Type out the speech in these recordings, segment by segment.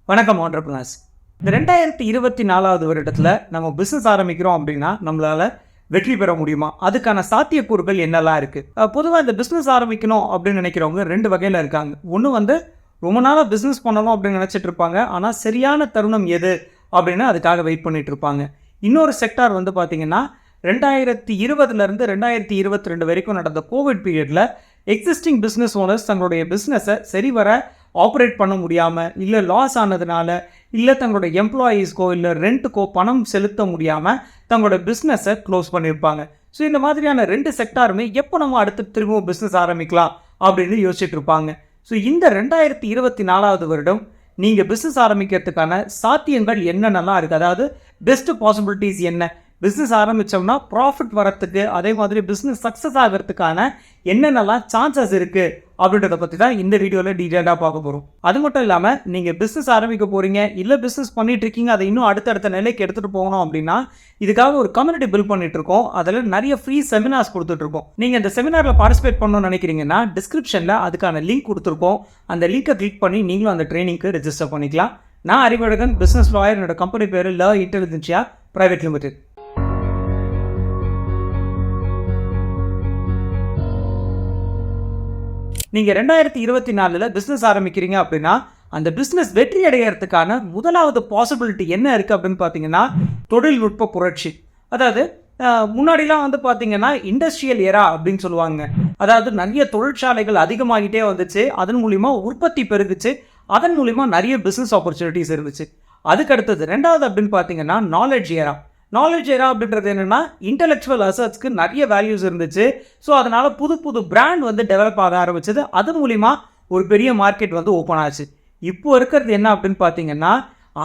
வணக்கம் ஆண்டர்பிரினர்ஸ். இந்த 2024வது வருடத்தில் நம்ம பிஸ்னஸ் ஆரம்பிக்கிறோம் அப்படின்னா நம்மளால் வெற்றி பெற முடியுமா? அதுக்கான சாத்தியக்கூறுகள் என்னெல்லாம் இருக்குது? பொதுவாக இந்த பிஸ்னஸ் ஆரம்பிக்கணும் அப்படின்னு நினைக்கிறவங்க ரெண்டு வகையில் இருக்காங்க. ஒன்று ரொம்ப நாளாக பிஸ்னஸ் பண்ணணும் அப்படின்னு நினச்சிட்டு இருப்பாங்க. ஆனால் சரியான தருணம் எது அப்படின்னு அதுக்காக வெயிட் பண்ணிட்டு இருப்பாங்க. இன்னொரு செக்டார் பார்த்தீங்கன்னா 2020லேருந்து 2022 வரைக்கும் நடந்த கோவிட் பீரியடில் எக்ஸிஸ்டிங் பிஸ்னஸ் ஓனர்ஸ் தங்களுடைய பிஸ்னஸை சரிவர ஆப்ரேட் பண்ண முடியாமல், இல்லை லாஸ் ஆனதுனால, இல்லை தங்களுடைய எம்ப்ளாயீஸ்க்கோ இல்லை ரெண்ட்டுக்கோ பணம் செலுத்த முடியாமல் தங்களோட பிஸ்னஸை க்ளோஸ் பண்ணியிருப்பாங்க. ஸோ இந்த மாதிரியான ரெண்டு செக்டாருமே எப்போ நம்ம அடுத்து திரும்பவும் பிஸ்னஸ் ஆரம்பிக்கலாம் அப்படின்னு யோசிச்சுட்டு இருப்பாங்க. ஸோ இந்த 2024வது வருடம் நீங்கள் பிஸ்னஸ் ஆரம்பிக்கிறதுக்கான சாத்தியங்கள் என்னென்னலாம் இருக்குது, அதாவது பெஸ்ட் பாசிபிலிட்டிஸ் என்ன, பிஸ்னஸ் ஆரம்பித்தோம்னா ப்ராஃபிட் வரத்துக்கு, அதே மாதிரி பிஸ்னஸ் சக்ஸஸ் ஆகிறதுக்கான என்னென்னலாம் சான்சஸ் இருக்குது அப்படின்றத பற்றி தான் இந்த வீடியோவில் டீட்டெயிலாக பார்க்க போகிறோம். அது மட்டும் இல்லாமல் நீங்கள் பிஸ்னஸ் ஆரம்பிக்க போகிறீங்க, இல்லை பிஸ்னஸ் பண்ணிகிட்டு இருக்கீங்க, அதை இன்னும் அடுத்தடுத்த நிலைக்கு எடுத்துகிட்டு போகணும் அப்படின்னா இதுக்காக ஒரு கம்யூனிட்டி பில்ட் பண்ணிகிட்ருக்கோம். அதில் நிறைய ஃப்ரீ செமினார்ஸ் கொடுத்துட்ருக்கோம். நீங்கள் இந்த செமினாரில் பார்ட்டிசிபேட் பண்ணணும்னு நினைக்கிறீங்கன்னா டிஸ்கிரிப்ஷனில் அதுக்கான லிங்க் கொடுத்துருக்கோம். அந்த லிங்கை கிளிக் பண்ணி நீங்களும் அந்த ட்ரைனிங்க்கு ரெஜிஸ்டர் பண்ணிக்கலாம். நான் அறிவழகன், பிஸ்னஸ் லாயர். என்னோட கம்பெனி பேர் ல இன்டெலிஜென்சியா பிரைவேட் லிமிடெட். நீங்கள் 2024ல் பிஸ்னஸ் ஆரம்பிக்கிறீங்க அப்படின்னா அந்த பிஸ்னஸ் வெற்றி அடைகிறதுக்கான முதலாவது பாசிபிலிட்டி என்ன இருக்குது அப்படின்னு பார்த்தீங்கன்னா தொழில்நுட்ப புரட்சி. அதாவது முன்னாடிலாம் பார்த்தீங்கன்னா இண்டஸ்ட்ரியல் எரா அப்படின்னு சொல்லுவாங்க. அதாவது நிறைய தொழிற்சாலைகள் அதிகமாகிட்டே வந்துச்சு, அதன் மூலிமா உற்பத்தி பெருகுச்சு, அதன் மூலிமா நிறைய பிஸ்னஸ் ஆப்பர்ச்சுனிட்டிஸ் இருந்துச்சு. அதுக்கடுத்தது ரெண்டாவது அப்படின்னு பார்த்தீங்கன்னா நாலேஜ் எரா. நாலேஜ் எரா அப்படின்றது என்னென்னா இன்டெலெக்சுவல் அசட்ஸ்க்கு நிறைய வேல்யூஸ் இருந்துச்சு. ஸோ அதனால் புது புது பிராண்ட் டெவலப் ஆக ஆரம்பிச்சது. அதன் மூலிமா ஒரு பெரிய மார்க்கெட் ஓப்பன் ஆச்சு. இப்போ இருக்கிறது என்ன அப்படின்னு பார்த்தீங்கன்னா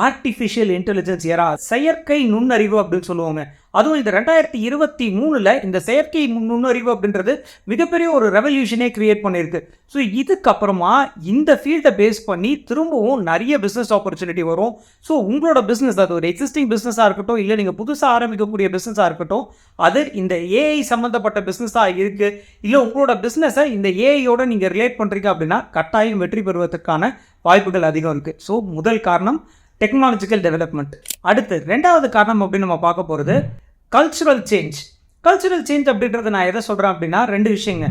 ஆர்டிஃபிஷியல் இன்டெலிஜென்ஸ் எரா, செயற்கை நுண்ணறிவு அப்படின்னு சொல்லுவாங்க. அதுவும் இந்த 2023ல் இந்த செயற்கை நுண்ணறிவு அப்படின்றது மிகப்பெரிய ஒரு ரெவல்யூஷனே கிரியேட் பண்ணியிருக்கு. ஸோ இதுக்கப்புறமா இந்த ஃபீல்டை பேஸ் பண்ணி திரும்பவும் நிறைய பிஸ்னஸ் ஆப்பர்ச்சுனிட்டி வரும். ஸோ உங்களோட பிஸ்னஸ், அது ஒரு எக்ஸிஸ்டிங் பிஸ்னஸாக இருக்கட்டும், இல்லை நீங்கள் புதுசாக ஆரம்பிக்கக்கூடிய பிஸ்னஸாக இருக்கட்டும், அது இந்த ஏஐ சம்மந்தப்பட்ட பிஸ்னஸாக இருக்குது, இல்லை உங்களோட பிஸ்னஸை இந்த ஏஐயோடு நீங்கள் ரிலேட் பண்ணுறீங்க அப்படின்னா கட்டாயம் வெற்றி பெறுவதற்கான வாய்ப்புகள் அதிகம் இருக்குது. ஸோ முதல் காரணம் டெக்னாலஜிக்கல் டெவலப்மெண்ட். அடுத்து ரெண்டாவது காரணம் அப்படின்னு நம்ம பார்க்க போகிறது கல்ச்சுரல் சேஞ்ச். கல்ச்சுரல் சேஞ்ச் அப்படின்றது நான் எதை சொல்கிறேன் அப்படின்னா ரெண்டு விஷயங்க.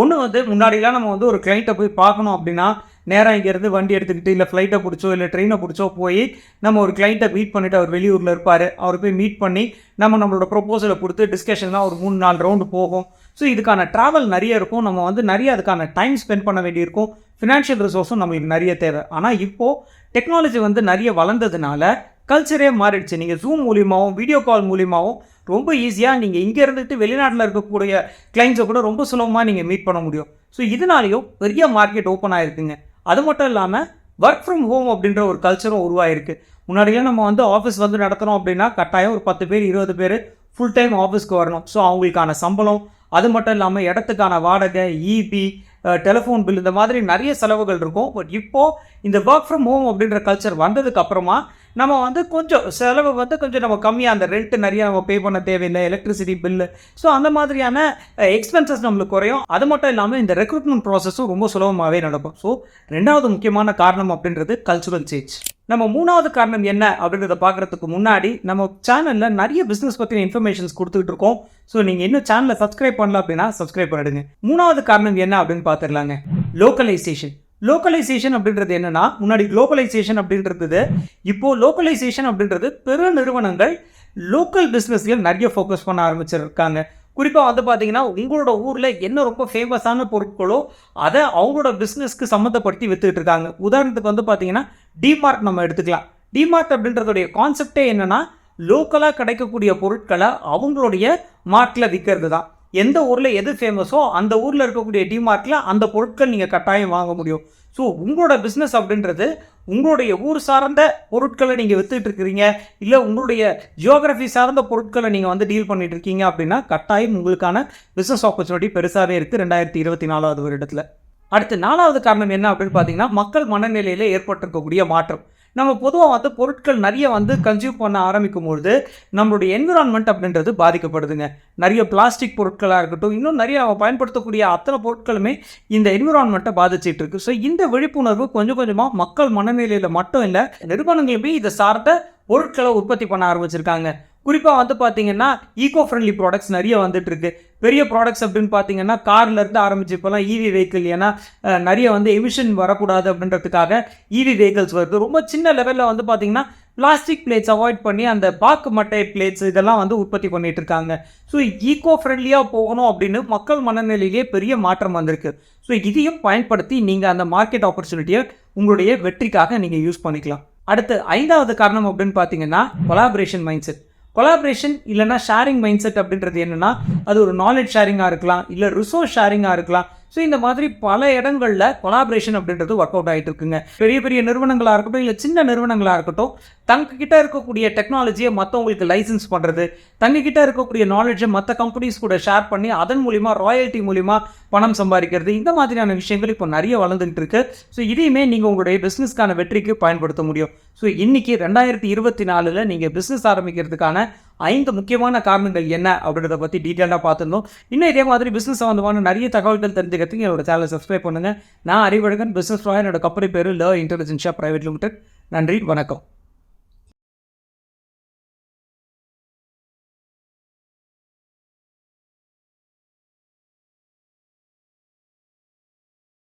ஒன்று முன்னாடிலாம் நம்ம ஒரு கிளைண்ட்டை போய் பார்க்கணும் அப்படின்னா நேராக இங்கேருந்து வண்டி எடுத்துக்கிட்டு இல்லை ஃப்ளைட்டை பிடிச்சோ இல்லை ட்ரெயினை பிடிச்சோ போய் நம்ம ஒரு கிளைண்ட்டை மீட் பண்ணிவிட்டு, அவர் வெளியூரில் இருப்பார், அவர் போய் மீட் பண்ணி நம்மளோட ப்ரொப்போசலை கொடுத்து டிஸ்கஷன்லாம் ஒரு 3-4 ரவுண்டு போகும். ஸோ இதுக்கான ட்ராவல் நிறைய இருக்கும், நம்ம நிறைய அதுக்கான டைம் ஸ்பெண்ட் பண்ண வேண்டியிருக்கும், ஃபினான்ஷியல் ரிசோர்ஸும் நம்மளுக்கு நிறைய தேவை. ஆனால் இப்போது டெக்னாலஜி நிறைய வளர்ந்ததுனால கல்ச்சரே மாறிடுச்சு. நீங்கள் ஜூம் மூலியமாகவும் வீடியோ கால் மூலியமாகவும் ரொம்ப ஈஸியாக நீங்கள் இங்கே இருந்துட்டு வெளிநாட்டில் இருக்கக்கூடிய கிளைண்ட்ஸை கூட ரொம்ப சுலபமாக நீங்கள் மீட் பண்ண முடியும். ஸோ இதனாலேயும் பெரிய மார்க்கெட் ஓப்பன் ஆகிருக்குங்க. அது மட்டும் இல்லாமல் ஒர்க் ஃப்ரம் ஹோம் அப்படின்ற ஒரு கல்ச்சரும் உருவாயிருக்கு. முன்னாடியெல்லாம் நம்ம ஆஃபீஸ் நடத்துகிறோம் அப்படின்னா கட்டாயம் ஒரு 10 பேர் 20 பேர் ஃபுல் டைம் ஆஃபீஸ்க்கு வரணும். ஸோ அவங்களுக்கான சம்பளம், அது மட்டும் இல்லாமல் இடத்துக்கான வாடகை, இபி, டெலிஃபோன் பில், இந்த மாதிரி நிறைய செலவுகள் இருக்கும். பட் இப்போது இந்த ஒர்க் ஃப்ரம் ஹோம் அப்படின்ற கல்ச்சர் வந்ததுக்கு அப்புறமா நம்ம கொஞ்சம் செலவு கொஞ்சம் நம்ம கம்மியாக, அந்த ரெண்ட்டு நிறைய நம்ம பே பண்ண தேவையில்லை, எலக்ட்ரிசிட்டி பில்லு, ஸோ அந்த மாதிரியான எக்ஸ்பென்சஸ் நம்மளுக்கு குறையும். அது மட்டும் இல்லாமல் இந்த ரெக்ரூட்மெண்ட் ப்ராசஸும் ரொம்ப சுலபமாகவே நடக்கும். ஸோ ரெண்டாவது முக்கியமான காரணம் அப்படின்றது கல்ச்சுரல் சேஞ்ச். நம்ம மூணாவது காரணம் என்ன அப்படின்றத பார்க்குறதுக்கு முன்னாடி நம்ம சேனலில் நிறைய பிஸ்னஸ் பற்றின இன்ஃபர்மேஷன்ஸ் கொடுத்துட்டு இருக்கோம். ஸோ நீங்கள் இன்னும் சேனலை சப்ஸ்கிரைப் பண்ணல அப்படின்னா சப்ஸ்கிரைப் பண்ணிடுங்க. மூணாவது காரணம் என்ன அப்படின்னு பார்த்துடலாங்க. லோக்கலைசேஷன். லோக்கலைசேஷன் அப்படின்றது என்னன்னா, முன்னாடி குளோபலைசேஷன் அப்படின்றது, இப்போது லோக்கலைசேஷன் அப்படின்றது பெரு நிறுவனங்கள் லோக்கல் பிஸ்னஸ்ல நிறைய ஃபோக்கஸ் பண்ண ஆரம்பிச்சிருக்காங்க. குறிப்பாக பார்த்தீங்கன்னா உங்களோட ஊரில் என்ன ரொம்ப ஃபேமஸான பொருட்களோ அதை அவங்களோட பிஸ்னஸ்க்கு சம்மந்தப்படுத்தி விற்றுக்கிட்டு இருக்காங்க. உதாரணத்துக்கு பார்த்தீங்கன்னா டிமார்ட் நம்ம எடுத்துக்கலாம். டிமார்ட் அப்படின்றதுடைய கான்செப்டே என்னென்னா லோக்கலாக கிடைக்கக்கூடிய பொருட்களை அவங்களுடைய மார்ட்டில் விற்கிறது தான். எந்த ஊரில் எது ஃபேமஸோ அந்த ஊரில் இருக்கக்கூடிய டிமார்ட்டில் அந்த பொருட்கள் நீங்கள் கட்டாயம் வாங்க முடியும். ஸோ உங்களோட பிஸ்னஸ் அப்படின்றது உங்களுடைய ஊர் சார்ந்த பொருட்களை நீங்கள் விற்றுட்டு இருக்கிறீங்க, இல்லை உங்களுடைய ஜியோகிராஃபி சார்ந்த பொருட்களை நீங்கள் டீல் பண்ணிட்டு இருக்கீங்க அப்படின்னா கட்டாயம் உங்களுக்கான பிஸ்னஸ் ஆப்பர்ச்சுனிட்டி பெருசாகவே இருக்குது 2024வது வருடத்தில். அடுத்து நாலாவது காரணம் என்ன அப்படின்னு பார்த்தீங்கன்னா மக்கள் மனநிலையில் ஏற்பட்டிருக்கக்கூடிய மாற்றம். நம்ம பொதுவாக வந்து பொருட்கள் நிறைய வந்து கன்சியூம் பண்ண ஆரம்பிக்கும் பொழுது நம்மளுடைய என்விரான்மெண்ட் அப்படின்றது பாதிக்கப்படுதுங்க. நிறைய பிளாஸ்டிக் பொருட்களாக இருக்கட்டும், இன்னும் நிறைய பயன்படுத்தக்கூடிய அத்தனை பொருட்களுமே இந்த என்விரான்மெண்ட்டை பாதிச்சிட்டு இருக்கு. ஸோ இந்த விழிப்புணர்வு கொஞ்சம் கொஞ்சமாக மக்கள் மனநிலையில் மட்டும் இல்லை, நிறுவனங்களுமே இதை சார்ந்த பொருட்களை உற்பத்தி பண்ண ஆரம்பிச்சிருக்காங்க. குறிப்பாக வந்து பார்த்தீங்கன்னா ஈகோ ஃப்ரெண்ட்லி ப்ராடக்ட்ஸ் நிறைய வந்துட்டு இருக்கு. பெரிய ப்ராடக்ட்ஸ் அப்படின்னு பார்த்தீங்கன்னா கார்லேருந்து ஆரம்பிச்சு இப்போலாம் இவி வெஹிக்கிள், ஏன்னா நிறைய வந்து எமிஷன் வரக்கூடாது அப்படின்றதுக்காக இவி வெஹிக்கிள்ஸ் வருது. ரொம்ப சின்ன லெவலில் வந்து பார்த்தீங்கன்னா பிளாஸ்டிக் பிளேட்ஸ் அவாய்ட் பண்ணி அந்த பாக்கு மட்டை பிளேட்ஸ் இதெல்லாம் வந்து உற்பத்தி பண்ணிட்டு இருக்காங்க. ஸோ ஈகோ ஃப்ரெண்ட்லியாக போகணும் அப்படின்னு மக்கள் மனநிலையிலேயே பெரிய மாற்றம் வந்திருக்கு. ஸோ இதையும் பயன்படுத்தி நீங்கள் அந்த மார்க்கெட் ஆப்பர்ச்சுனிட்டியை உங்களுடைய வெற்றிக்காக நீங்கள் யூஸ் பண்ணிக்கலாம். அடுத்து 5வது காரணம் அப்படின்னு பார்த்தீங்கன்னா கொலாபரேஷன் மைண்ட் செட். கொலாபரேஷன் இல்லைனா ஷேரிங் மைண்ட் செட் அப்படின்றது என்னென்னா, அது ஒரு நாலேஜ் ஷேரிங்காக இருக்கலாம், இல்லை ரிசோர்ஸ் ஷேரிங்காக இருக்கலாம். ஸோ இந்த மாதிரி பல இடங்களில் கொலாபரேஷன் அப்படின்றது ஒர்க் அவுட் ஆகிட்டு இருக்குங்க. பெரிய பெரிய நிறுவனங்களாக இருக்கட்டும், இல்லை சின்ன நிறுவனங்களாக இருக்கட்டும், தங்கக்கிட்ட இருக்கக்கூடிய டெக்னாலஜியை மற்றவங்களுக்கு லைசன்ஸ் பண்ணுறது, தங்கக்கிட்ட இருக்கக்கூடிய நாலேஜை மற்ற கம்பெனிஸ் கூட ஷேர் பண்ணி அதன் மூலிமா ராயல்ட்டி மூலிமா பணம் சம்பாதிக்கிறது, இந்த மாதிரியான விஷயங்கள் இப்போ நிறைய வளர்ந்துட்டு இருக்கு. ஸோ இதையுமே நீங்கள் உங்களுடைய பிஸ்னஸ்க்கான வெற்றிக்கு பயன்படுத்த முடியும். ஸோ இன்றைக்கி 2024 நீங்கள் பிஸ்னஸ் ஆரம்பிக்கிறதுக்கான 5 முக்கியமான காரணங்கள் என்ன அப்படின்றத பற்றி டீட்டெயிலாக பார்த்துருந்தோம். இன்னும் இதே மாதிரி பிஸ்னஸ் சம்மந்தமான நிறைய தகவல்கள் தெரிஞ்சுக்கிறதுக்கு என்னோட சேனலை சப்ஸ்கிரைப் பண்ணுங்கள். நான் அறிவழகன், பிஸ்னஸ் லாயர். என்னோட கம்பெனி பேர் ல இன்டெலிஜென்ஷியா பிரைவேட் லிமிடெட். நன்றி, வணக்கம்.